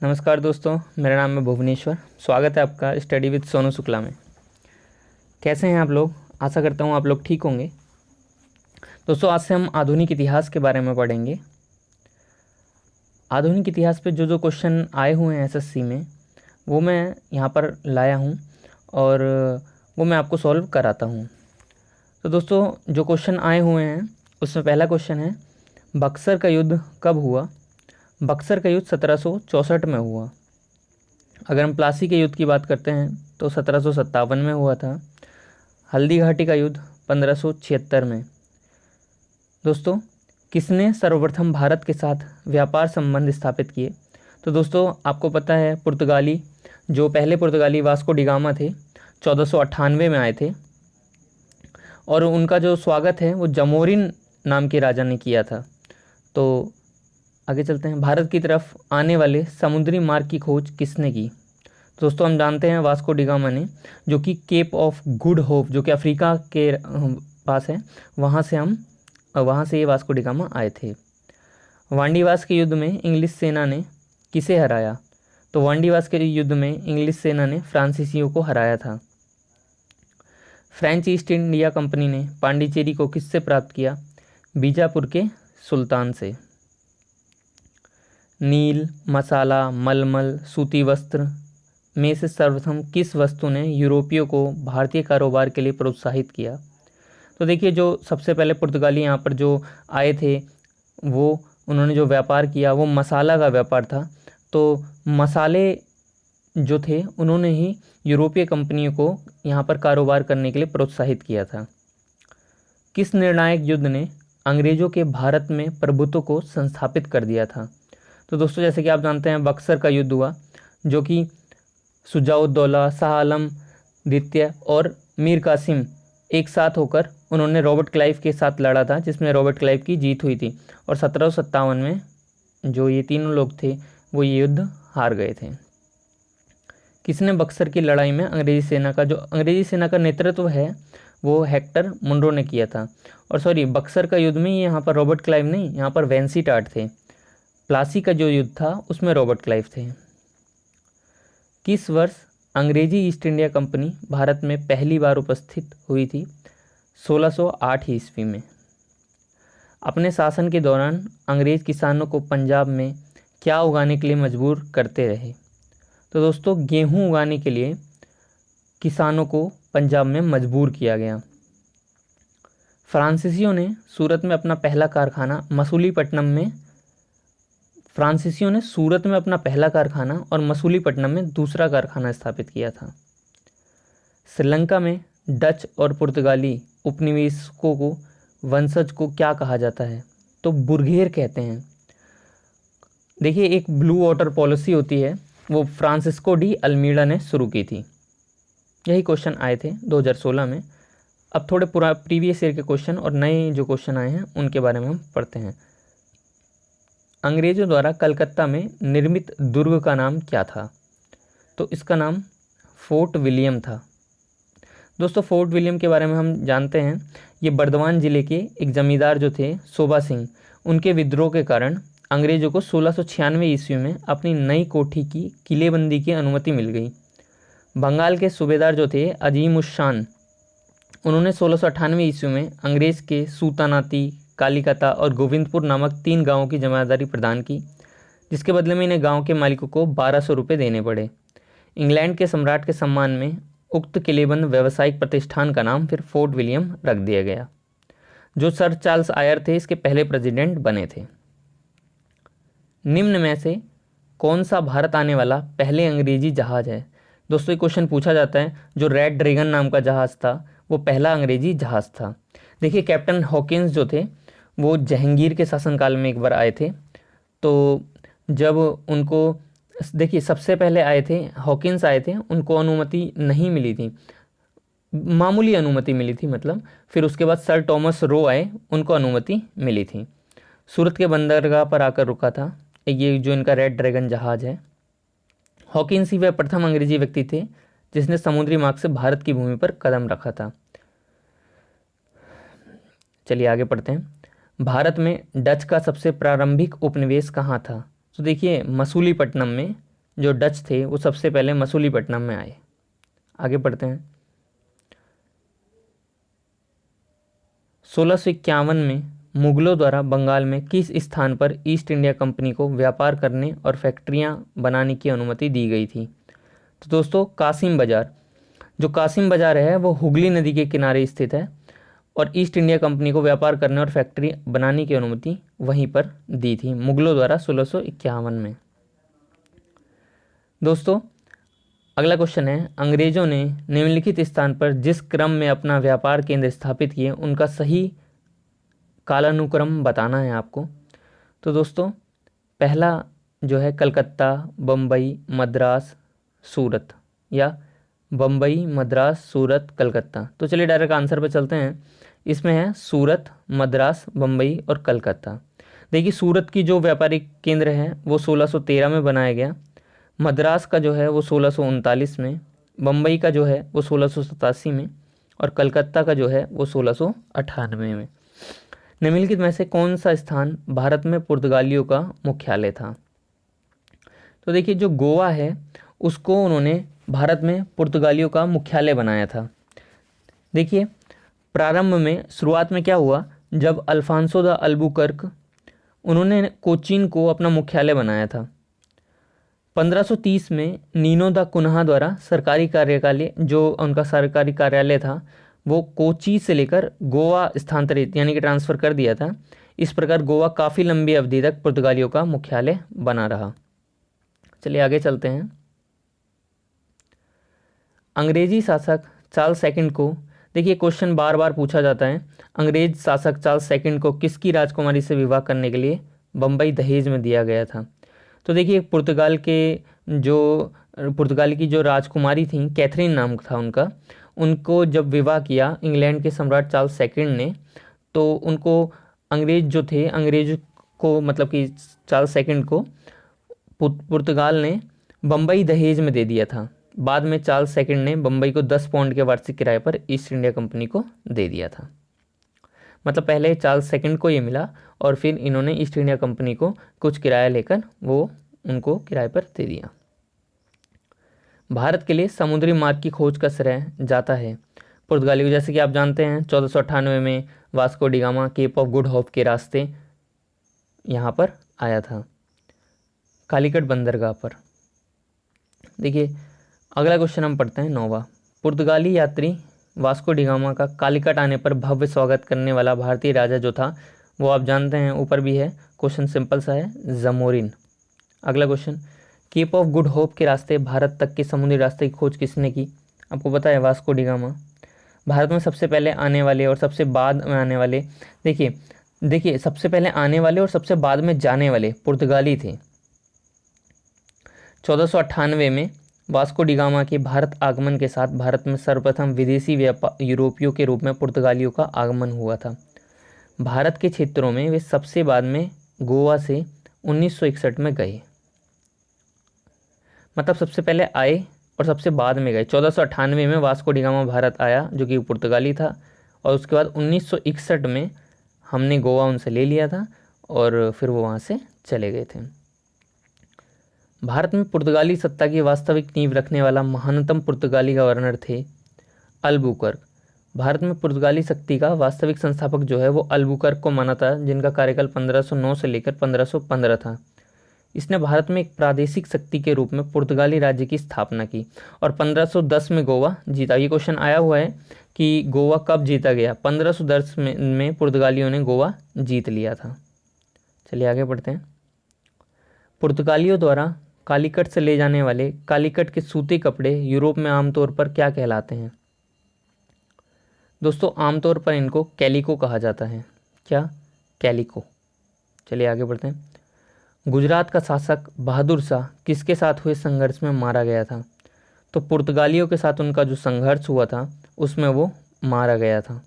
नमस्कार दोस्तों, मेरा नाम है भुवनेश्वर। स्वागत है आपका स्टडी विद सोनू शुक्ला में। कैसे हैं आप लोग? आशा करता हूँ आप लोग ठीक होंगे। दोस्तों, आज से हम आधुनिक इतिहास के बारे में पढ़ेंगे। आधुनिक इतिहास पे जो जो क्वेश्चन आए हुए हैं एसएससी में, वो मैं यहाँ पर लाया हूँ और वो मैं आपको सॉल्व कराता हूँ। तो दोस्तों, जो क्वेश्चन आए हुए हैं उसमें पहला क्वेश्चन है, बक्सर का युद्ध कब हुआ? बक्सर का युद्ध 1764 में हुआ। अगर हम प्लासी के युद्ध की बात करते हैं तो 1757 में हुआ था। हल्दी घाटी का युद्ध 1576 में। दोस्तों, किसने सर्वप्रथम भारत के साथ व्यापार संबंध स्थापित किए? तो दोस्तों, आपको पता है जो पहले पुर्तगाली वास्को डिगामा थे, 1498 में आए थे और उनका जो स्वागत है वो जमोरिन नाम के राजा ने किया था। तो आगे चलते हैं। भारत की तरफ आने वाले समुद्री मार्ग की खोज किसने की? दोस्तों, हम जानते हैं वास्को डिगामा ने, जो कि केप ऑफ गुड होप, जो कि अफ्रीका के पास है, वहाँ से ये वास्को डिगामा आए थे। वांडीवास के युद्ध में इंग्लिश सेना ने किसे हराया? तो वांडीवास के युद्ध में इंग्लिश सेना ने फ्रांसीसियों को हराया था। फ्रेंच ईस्ट इंडिया कंपनी ने पांडिचेरी को किससे प्राप्त किया? बीजापुर के सुल्तान से। नील, मसाला, मलमल, सूती वस्त्र में से सर्वप्रथम किस वस्तु ने यूरोपियों को भारतीय कारोबार के लिए प्रोत्साहित किया? तो देखिए, जो सबसे पहले पुर्तगाली यहाँ पर जो आए थे, उन्होंने जो व्यापार किया वो मसाला का व्यापार था। तो मसाले जो थे उन्होंने ही यूरोपीय कंपनियों को यहाँ पर कारोबार करने के लिए प्रोत्साहित किया था। किस निर्णायक युद्ध ने अंग्रेजों के भारत में प्रभुत्व को संस्थापित कर दिया था? तो दोस्तों, जैसे कि आप जानते हैं, बक्सर का युद्ध हुआ, जो कि शुजाउद्दौला, शाह आलम द्वितीय और मीर कासिम एक साथ होकर उन्होंने रॉबर्ट क्लाइव के साथ लड़ा था, जिसमें रॉबर्ट क्लाइव की जीत हुई थी। और 1757 में जो ये तीनों लोग थे वो ये युद्ध हार गए थे। किसने बक्सर की लड़ाई में अंग्रेजी सेना का नेतृत्व है वो हेक्टर मुनरो ने किया था। और सॉरी, बक्सर का युद्ध में यहाँ पर रॉबर्ट क्लाइव नहीं, यहाँ पर वेंसीटाट थे। प्लासी का जो युद्ध था उसमें रॉबर्ट क्लाइव थे। किस वर्ष अंग्रेजी ईस्ट इंडिया कंपनी भारत में पहली बार उपस्थित हुई थी? 1608 ईस्वी में। अपने शासन के दौरान अंग्रेज किसानों को पंजाब में क्या उगाने के लिए मजबूर करते रहे? तो दोस्तों, गेहूं उगाने के लिए किसानों को पंजाब में मजबूर किया गया। फ्रांसीसियों ने सूरत में अपना पहला कारखाना और मसूलीपट्टनम में दूसरा कारखाना स्थापित किया था। श्रीलंका में डच और पुर्तगाली उपनिवेशकों को वंशज को क्या कहा जाता है? तो बुर्गेर कहते हैं। देखिए, एक ब्लू वाटर पॉलिसी होती है, वो फ्रांसिस्को डी अल्मीडा ने शुरू की थी। यही क्वेश्चन आए थे 2016 में। अब थोड़े प्रीवियस ईयर के क्वेश्चन और नए जो क्वेश्चन आए हैं उनके बारे में हम पढ़ते हैं। अंग्रेजों द्वारा कलकत्ता में निर्मित दुर्ग का नाम क्या था? तो इसका नाम फोर्ट विलियम था। दोस्तों, फोर्ट विलियम के बारे में हम जानते हैं, ये बर्दवान जिले के एक जमींदार जो थे शोभा सिंह, उनके विद्रोह के कारण अंग्रेजों को 1696 ईस्वी में अपनी नई कोठी की किलेबंदी की अनुमति मिल गई। बंगाल के सूबेदार जो थे अजीम उस शान, उन्होंने 1698 ईस्वी में अंग्रेज के सूतानाती, कालिकता और गोविंदपुर नामक 3 गांवों की जमादारी प्रदान की, जिसके बदले में इन्हें गांव के मालिकों को 1200 रुपये देने पड़े। इंग्लैंड के सम्राट के सम्मान में उक्त किलेबंद व्यावसायिक प्रतिष्ठान का नाम फिर फोर्ट विलियम रख दिया गया, जो सर चार्ल्स आयर थे इसके पहले प्रेसिडेंट बने थे। निम्न में से कौन सा भारत आने वाला पहले अंग्रेजी जहाज है? दोस्तों, ये क्वेश्चन पूछा जाता है। जो रेड ड्रैगन नाम का जहाज था वो पहला अंग्रेजी जहाज था। देखिए, कैप्टन हॉकिंस जो थे वो जहांगीर के शासनकाल में एक बार आए थे। तो जब उनको, देखिए, सबसे पहले आए थे हॉकिंस, आए थे, उनको अनुमति नहीं मिली थी, मामूली अनुमति मिली थी मतलब। फिर उसके बाद सर टॉमस रो आए, उनको अनुमति मिली थी। सूरत के बंदरगाह पर आकर रुका था ये जो इनका रेड ड्रैगन जहाज है। हॉकिंस ही वह प्रथम अंग्रेजी व्यक्ति थे जिसने समुद्री मार्ग से भारत की भूमि पर कदम रखा था। चलिए आगे पढ़ते हैं। भारत में डच का सबसे प्रारंभिक उपनिवेश कहाँ था? तो देखिए, मसूलीपट्टनम में जो डच थे वो सबसे पहले मसूलीपट्टनम में आए। आगे पढ़ते हैं। 1651 में मुगलों द्वारा बंगाल में किस स्थान पर ईस्ट इंडिया कंपनी को व्यापार करने और फैक्ट्रियां बनाने की अनुमति दी गई थी? तो दोस्तों कासिम बाजार, जो कासिम बाजार है वो हुगली नदी के किनारे स्थित है और ईस्ट इंडिया कंपनी को व्यापार करने और फैक्ट्री बनाने की अनुमति वहीं पर दी थी मुगलों द्वारा 1651 में। दोस्तों अगला क्वेश्चन है, अंग्रेजों ने निम्नलिखित स्थान पर जिस क्रम में अपना व्यापार केंद्र स्थापित किए उनका सही कालानुक्रम बताना है आपको। तो दोस्तों पहला जो है कलकत्ता, बम्बई, मद्रास, सूरत, या बम्बई, मद्रास, सूरत, कलकत्ता। तो चलिए डायरेक्ट आंसर पे चलते हैं। इसमें है सूरत, मद्रास, बम्बई और कलकत्ता। देखिए सूरत की जो व्यापारिक केंद्र है वो 1613 में बनाया गया, मद्रास का जो है वो 1639 में, बम्बई का जो है वो 1687 में और कलकत्ता का जो है वो 1698 में। निम्नलिखित में से कौन सा स्थान भारत में पुर्तगालियों का मुख्यालय था? तो देखिए जो गोवा है उसको उन्होंने भारत में पुर्तगालियों का मुख्यालय बनाया था। देखिए प्रारंभ में शुरुआत में क्या हुआ, जब अल्फांसो द अल्बुकर्क उन्होंने कोचीन को अपना मुख्यालय बनाया था। 1530 में नीनो द कुन्हा द्वारा सरकारी कार्यकालय, जो उनका सरकारी कार्यालय था वो कोची से लेकर गोवा स्थानांतरित यानी कि ट्रांसफ़र कर दिया था। इस प्रकार गोवा काफ़ी लंबी अवधि तक पुर्तगालियों का मुख्यालय बना रहा। चलिए आगे चलते हैं। अंग्रेजी शासक चार्ल्स सेकंड को, देखिए क्वेश्चन बार बार पूछा जाता है, अंग्रेज शासक चार्ल्स सेकंड को किसकी राजकुमारी से विवाह करने के लिए बम्बई दहेज में दिया गया था? तो देखिए पुर्तगाल की जो राजकुमारी थी, कैथरीन नाम था उनका, उनको जब विवाह किया इंग्लैंड के सम्राट चार्ल्स सेकंड ने, तो उनको अंग्रेज को मतलब कि चार्ल्स सेकंड को पुर्तगाल ने बम्बई दहेज में दे दिया था। बाद में चार्ल्स सेकंड ने बम्बई को 10 पाउंड के वार्षिक किराए पर ईस्ट इंडिया कंपनी को दे दिया था। मतलब पहले चार्ल्स सेकंड को ये मिला और फिर इन्होंने ईस्ट इंडिया कंपनी को कुछ किराया लेकर वो उनको किराए पर दे दिया। भारत के लिए समुद्री मार्ग की खोज का श्रेय जाता है पुर्तगालियों। जैसे कि आप जानते हैं 1498 में Vasco da Gama Cape of Good Hope के रास्ते यहाँ पर आया था, कालीकट बंदरगाह पर। देखिए अगला क्वेश्चन हम पढ़ते हैं 9वां। पुर्तगाली यात्री वास्को डी गामा का कालीकट आने पर भव्य स्वागत करने वाला भारतीय राजा जो था वो आप जानते हैं, ऊपर भी है क्वेश्चन, सिंपल सा है, जमोरिन। अगला question, Cape of Good Hope के रास्ते भारत तक के समुद्री रास्ते की खोज किसने की? आपको पता है वास्को डी गामा। भारत में सबसे पहले आने वाले और सबसे बाद में आने वाले, देखिए सबसे पहले आने वाले और सबसे बाद में जाने वाले पुर्तगाली थे। 1498 में वास्को डी गामा के भारत आगमन के साथ भारत में सर्वप्रथम विदेशी यूरोपियों के रूप में पुर्तगालियों का आगमन हुआ था। भारत के क्षेत्रों में वे सबसे बाद में गोवा से 1961 में गए, मतलब सबसे पहले आए और सबसे बाद में गए। 1498 में वास्को डी गामा भारत आया जो कि पुर्तगाली था, और उसके बाद 1961 में हमने गोवा उनसे ले लिया था और फिर वो वहाँ से चले गए थे। भारत में पुर्तगाली सत्ता की वास्तविक नींव रखने वाला महानतम पुर्तगाली गवर्नर थे अल्बुकर्क। भारत में पुर्तगाली शक्ति का वास्तविक संस्थापक जो है वो अल्बुकर्क को माना था, जिनका कार्यकाल 1509 से लेकर 1515 था। इसने भारत में एक प्रादेशिक शक्ति के रूप में पुर्तगाली राज्य की स्थापना की और 1510 में गोवा जीता। ये क्वेश्चन आया हुआ है कि गोवा कब जीता गया? 1510 में पुर्तगालियों ने गोवा जीत लिया था। चलिए आगे बढ़ते हैं। पुर्तगालियों द्वारा कालीकट से ले जाने वाले कालीकट के सूती कपड़े यूरोप में आमतौर पर क्या कहलाते हैं? दोस्तों आमतौर पर इनको कैलिको कहा जाता है। क्या? कैलिको। चलिए आगे बढ़ते हैं। गुजरात का शासक बहादुर शाह किसके साथ हुए संघर्ष में मारा गया था? तो पुर्तगालियों के साथ उनका जो संघर्ष हुआ था उसमें वो मारा गया था।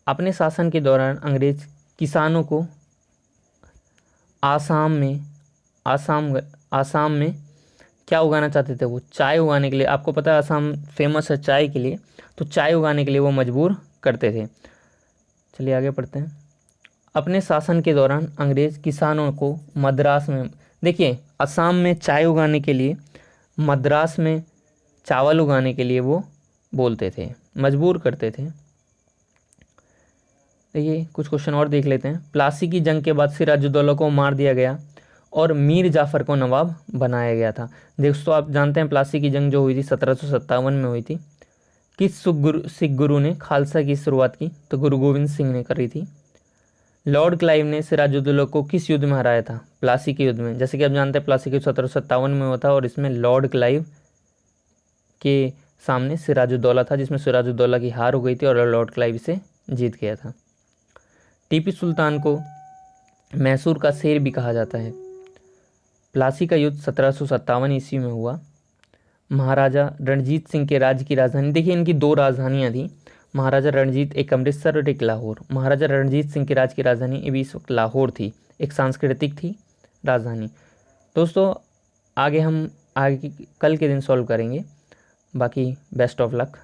अपने शासन के दौरान अंग्रेज किसानों को आसाम में क्या उगाना चाहते थे? वो चाय उगाने के लिए। आपको पता है आसाम फेमस है चाय के लिए, तो चाय उगाने के लिए वो मजबूर करते थे। चलिए आगे पढ़ते हैं। अपने शासन के दौरान अंग्रेज किसानों को मद्रास में, देखिए असम में चाय उगाने के लिए, मद्रास में चावल उगाने के लिए वो बोलते थे, मजबूर करते थे। देखिए कुछ क्वेश्चन और देख लेते हैं। प्लासी की जंग के बाद सिराजुद्दौला को मार दिया गया और मीर जाफ़र को नवाब बनाया गया था। दोस्तों आप जानते हैं प्लासी की जंग जो हुई थी 1757 में हुई थी। किस सिख गुरु ने खालसा की शुरुआत की? तो गुरु गोविंद सिंह ने करी थी। लॉर्ड क्लाइव ने सिराजुद्दौला को किस युद्ध में हराया था? प्लासी के युद्ध में। जैसे कि आप जानते हैं प्लासी के 1757 में हुआ था और इसमें लॉर्ड क्लाइव के सामने सिराजुद्दौला था, जिसमें सिराजुद्दौला की हार हो गई थी और लॉर्ड क्लाइव से जीत गया था। टीपू सुल्तान को मैसूर का शेर भी कहा जाता है। प्लासी का युद्ध 1757 ईस्वी में हुआ। महाराजा रणजीत सिंह के राज्य की राजधानी, देखिए इनकी दो राजधानियाँ थी, महाराजा रणजीत, एक अमृतसर और एक लाहौर। महाराजा रणजीत सिंह के राज्य की राजधानी अभी इस वक्त लाहौर थी, एक सांस्कृतिक थी राजधानी। दोस्तों आगे हम कल के दिन सॉल्व करेंगे। बाकी बेस्ट ऑफ लक।